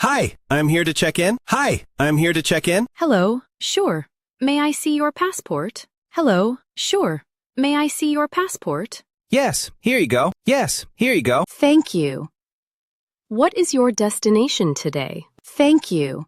Hi, I'm here to check in. Hi, I'm here to check in. Hello, sure. May I see your passport? Hello, sure. May I see your passport? Yes, here you go. Yes, here you go. Thank you. What is your destination today? Thank you.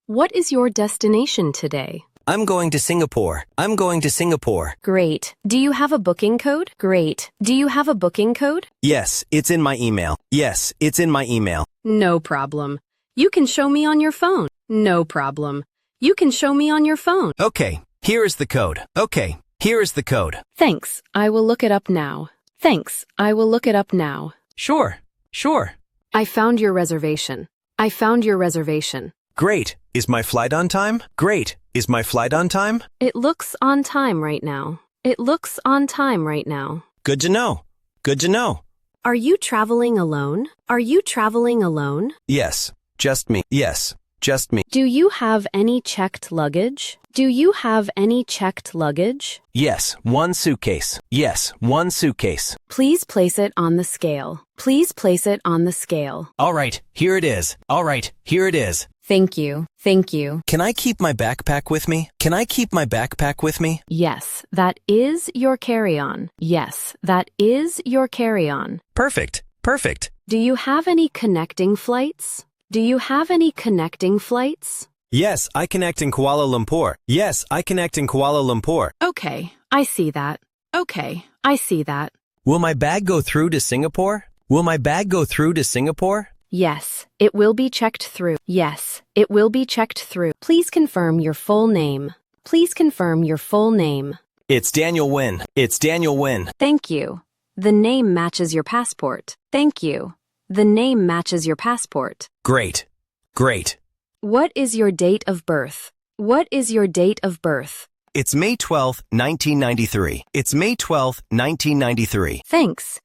What is your destination today? I'm going to Singapore. I'm going to Singapore. Great. Do you have a booking code? Great. Do you have a booking code? Yes, it's in my email. Yes, it's in my email. No problem. You can show me on your phone. No problem. You can show me on your phone. Okay, here is the code. Okay, here is the code. Thanks. I will look it up now. Thanks. I will look it up now. Sure, sure. I found your reservation. I found your reservation. Great. Is my flight on time? Great. Is my flight on time? It looks on time right now. It looks on time right now. Good to know. Good to know. Are you traveling alone? Are you traveling alone? Yes, just me. Yes, just me. Do you have any checked luggage? Do you have any checked luggage? Yes, one suitcase. Yes, one suitcase. Please place it on the scale. Please place it on the scale. All right, here it is. All right, here it is. Thank you. Thank you. Can I keep my backpack with me? Can I keep my backpack with me? Yes, that is your carry-on. Yes, that is your carry-on. Perfect. Perfect. Do you have any connecting flights? Do you have any connecting flights? Yes, I connect in Kuala Lumpur. Yes, I connect in Kuala Lumpur. Okay, I see that. Okay, I see that. Will my bag go through to Singapore? Will my bag go through to Singapore? Yes, it will be checked through. Yes, it will be checked through. Please confirm your full name. Please confirm your full name. It's Daniel Wynn. It's Daniel Wynn. Thank you. The name matches your passport. Thank you. The name matches your passport. Great. Great. What is your date of birth? What is your date of birth? It's May 12th, 1993. It's May 12th, 1993. Thanks.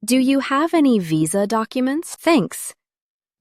Do you have any visa documents? Thanks.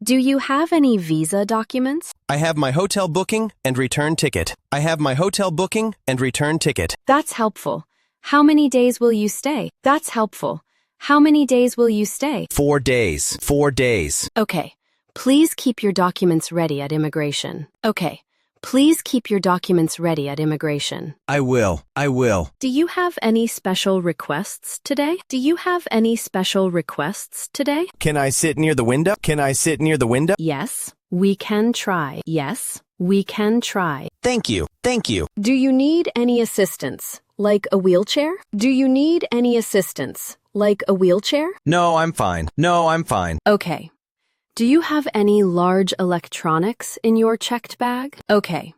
Do you have any visa documents? I have my hotel booking and return ticket. I have my hotel booking and return ticket. That's helpful. How many days will you stay? That's helpful. How many days will you stay? 4 days. 4 days. Okay. Please keep your documents ready at immigration. Okay. Please keep your documents ready at immigration. I will. I will. Do you have any special requests today? Do you have any special requests today? Can I sit near the window? Can I sit near the window? Yes, we can try. Yes, we can try. Thank you. Thank you. Do you need any assistance, like a wheelchair? Do you need any assistance, like a wheelchair? No, I'm fine. No, I'm fine. Okay. Do you have any large electronics in your checked bag? Okay.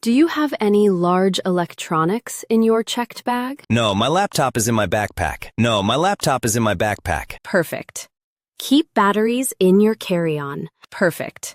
Do you have any large electronics in your checked bag? No, my laptop is in my backpack. No, my laptop is in my backpack. Perfect. Keep batteries in your carry-on. Perfect.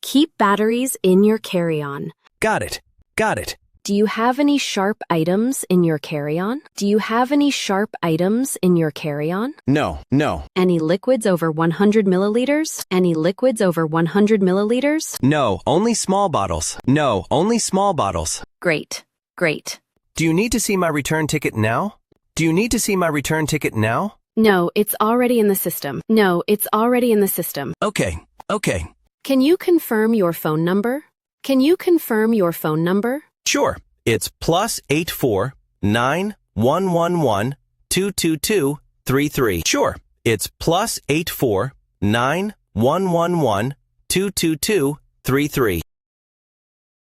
Keep batteries in your carry-on. Got it. Got it. Do you have any sharp items in your carry-on? Do you have any sharp items in your carry-on? No, no. Any liquids over 100 milliliters? Any liquids over 100 milliliters? No, only small bottles. No, only small bottles. Great. Great. Do you need to see my return ticket now? Do you need to see my return ticket now? No, it's already in the system. No, it's already in the system. Okay. Okay. Can you confirm your phone number? Can you confirm your phone number? Sure. It's +84 9111 222 33. Sure. It's +84 9111 222 33.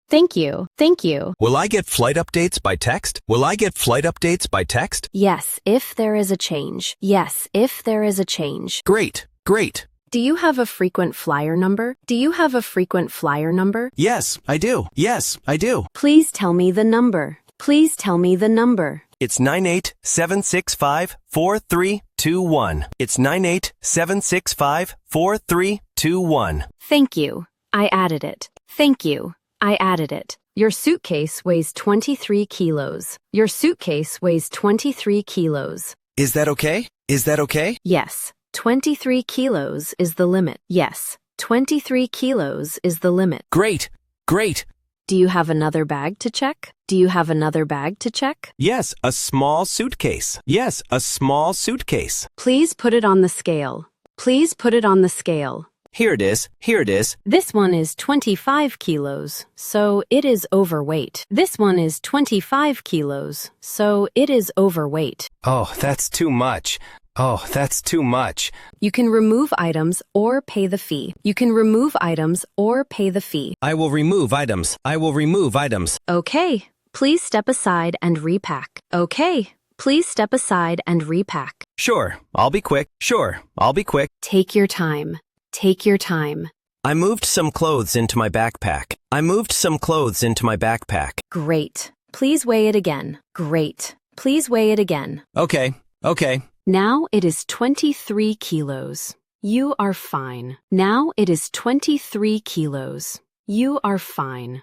Thank you. Thank you. Will I get flight updates by text? Will I get flight updates by text? Yes, if there is a change. Yes, if there is a change. Great. Great. Do you have a frequent flyer number? Do you have a frequent flyer number? Yes, I do. Yes, I do. Please tell me the number. Please tell me the number. It's 987654321. It's 987654321. Thank you. I added it. Thank you. I added it. Your suitcase weighs 23 kilos. Your suitcase weighs 23 kilos. Is that okay? Is that okay? Yes. 23 kilos is the limit. Yes, 23 kilos is the limit. Great, great. Do you have another bag to check? Do you have another bag to check? Yes, a small suitcase. Yes, a small suitcase. Please put it on the scale. Please put it on the scale. Here it is. Here it is. This one is 25 kilos, so it is overweight. This one is 25 kilos, so it is overweight. Oh, that's too much. Oh, that's too much. You can remove items or pay the fee. You can remove items or pay the fee. I will remove items. I will remove items. Okay, please step aside and repack. Okay, please step aside and repack. Sure, I'll be quick. Sure, I'll be quick. Take your time. Take your time. I moved some clothes into my backpack. I moved some clothes into my backpack. Great. Please weigh it again. Great. Please weigh it again. Okay, okay. Now it is 23 kilos. You are fine. Now it is 23 kilos. You are fine.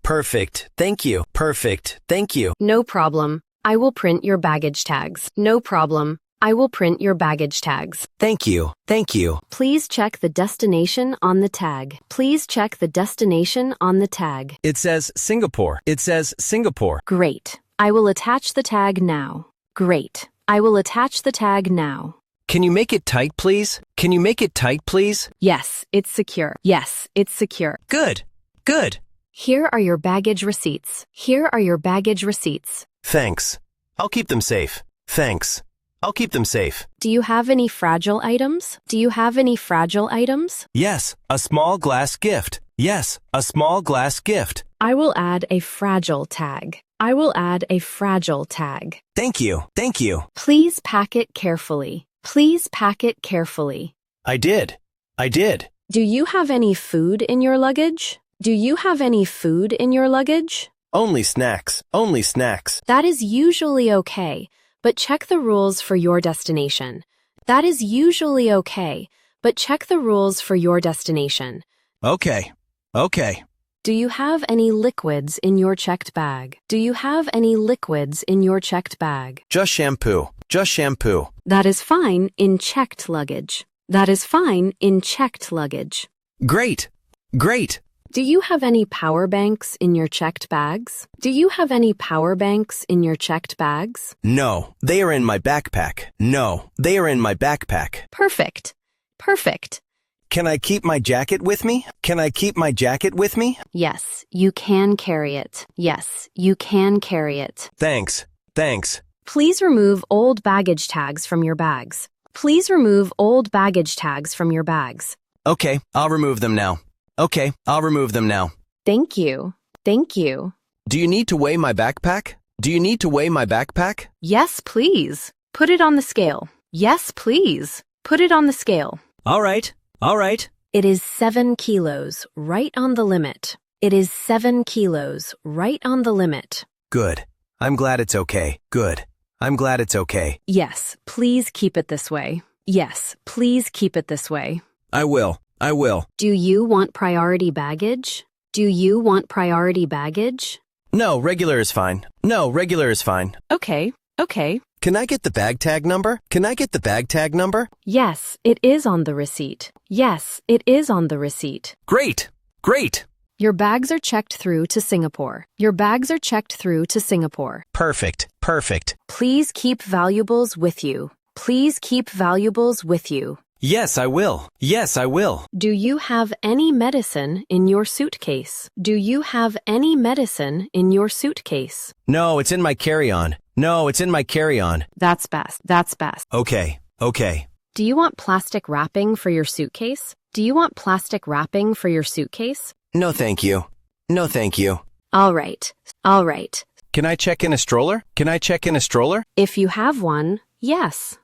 Perfect. Thank you. Perfect. Thank you. No problem. I will print your baggage tags. No problem. I will print your baggage tags. Thank you. Thank you. Please check the destination on the tag. Please check the destination on the tag. It says Singapore. It says Singapore. Great. I will attach the tag now. Great. I will attach the tag now. Can you make it tight, please? Can you make it tight, please? Yes, it's secure. Yes, it's secure. Good. Good. Here are your baggage receipts. Here are your baggage receipts. Thanks. I'll keep them safe. Thanks. I'll keep them safe. Do you have any fragile items? Do you have any fragile items? Yes, a small glass gift. Yes, a small glass gift. I will add a fragile tag. I will add a fragile tag. Thank you. Thank you. Please pack it carefully. Please pack it carefully. I did. I did. Do you have any food in your luggage? Do you have any food in your luggage? Only snacks. Only snacks. That is usually okay, but check the rules for your destination. That is usually okay, but check the rules for your destination. Okay. Okay. Do you have any liquids in your checked bag? Do you have any liquids in your checked bag? Just shampoo. Just shampoo. That is fine in checked luggage. That is fine in checked luggage. Great. Great. Do you have any power banks in your checked bags? Do you have any power banks in your checked bags? No, they are in my backpack. No, they are in my backpack. Perfect. Perfect. Can I keep my jacket with me? Can I keep my jacket with me? Yes, you can carry it. Yes, you can carry it. Thanks. Thanks. Please remove old baggage tags from your bags. Please remove old baggage tags from your bags. Okay, I'll remove them now. Okay, I'll remove them now. Thank you. Thank you. Do you need to weigh my backpack? Do you need to weigh my backpack? Yes, please. Put it on the scale. Yes, please. Put it on the scale. All right. All right. It is 7 kilos, right on the limit. It is 7 kilos, right on the limit. Good. I'm glad it's okay. Good. I'm glad it's okay. Yes, please keep it this way. Yes, please keep it this way. I will. I will. Do you want priority baggage? Do you want priority baggage? No, regular is fine. No, regular is fine. Okay, okay. Can I get the bag tag number? Can I get the bag tag number? Yes, it is on the receipt. Yes, it is on the receipt. Great. Great. Your bags are checked through to Singapore. Your bags are checked through to Singapore. Perfect. Perfect. Please keep valuables with you. Please keep valuables with you. Yes, I will. Yes, I will. Do you have any medicine in your suitcase? Do you have any medicine in your suitcase? No, it's in my carry-on. No, it's in my carry-on. That's best. That's best. Okay. Okay. Do you want plastic wrapping for your suitcase? Do you want plastic wrapping for your suitcase? No, thank you. No, thank you. All right. All right. Can I check in a stroller? Can I check in a stroller? If you have one, yes.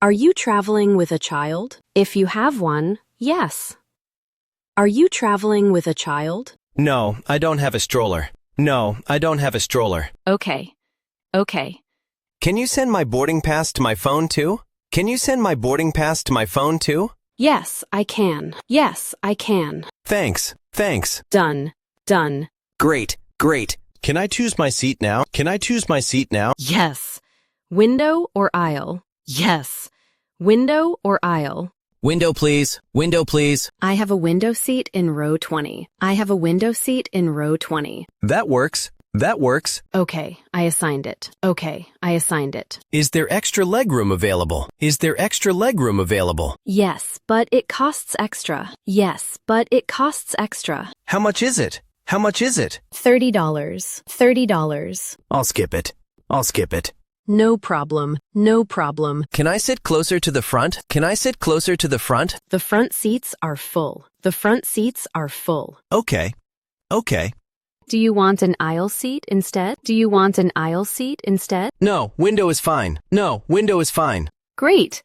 Are you traveling with a child? If you have one, yes. Are you traveling with a child? No, I don't have a stroller. No, I don't have a stroller. Okay. Okay. Can you send my boarding pass to my phone too? Can you send my boarding pass to my phone too? Yes, I can. Yes, I can. Thanks. Thanks. Done. Done. Great. Great. Can I choose my seat now? Can I choose my seat now? Yes. Window or aisle? Yes. Window or aisle? Window, please. Window, please. I have a window seat in row 20. I have a window seat in row 20. That works. That works. Okay, I assigned it. Okay, I assigned it. Is there extra legroom available? Is there extra legroom available? Yes, but it costs extra. Yes, but it costs extra. How much is it? How much is it? $30. $30. I'll skip it. I'll skip it. No problem. No problem. Can I sit closer to the front? Can I sit closer to the front? The front seats are full. The front seats are full. Okay. Okay. Do you want an aisle seat instead? Do you want an aisle seat instead? No, window is fine. No, window is fine. Great.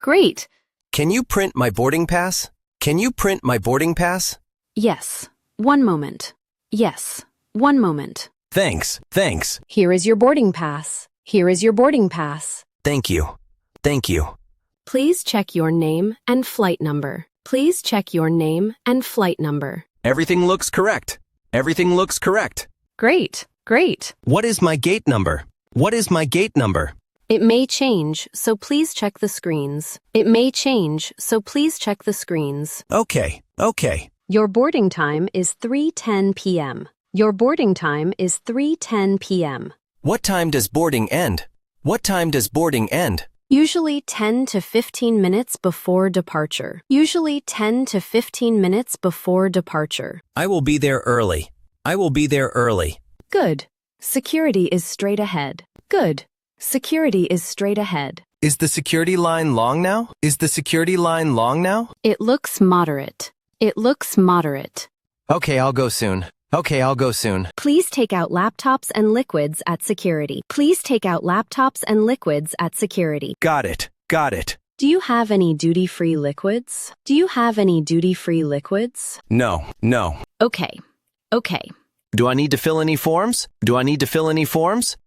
Great. Can you print my boarding pass? Can you print my boarding pass? Yes. One moment. Yes. One moment. Thanks. Thanks. Here is your boarding pass. Here is your boarding pass. Thank you. Thank you. Please check your name and flight number. Please check your name and flight number. Everything looks correct. Everything looks correct. Great. Great. What is my gate number? What is my gate number? It may change, so please check the screens. It may change, so please check the screens. Okay. Okay. Your boarding time is 3:10 p.m. Your boarding time is 3:10 p.m. What time does boarding end? What time does boarding end? Usually 10 to 15 minutes before departure. Usually 10 to 15 minutes before departure. I will be there early. I will be there early. Good. Security is straight ahead. Good. Security is straight ahead. Is the security line long now? Is the security line long now? It looks moderate. It looks moderate. Okay, I'll go soon. Okay, I'll go soon. Please take out laptops and liquids at security. Please take out laptops and liquids at security. Got it. Got it. Do you have any duty-free liquids? Do you have any duty-free liquids? No, no. Okay. Okay. Do I need to fill any forms? Do I need to fill any forms?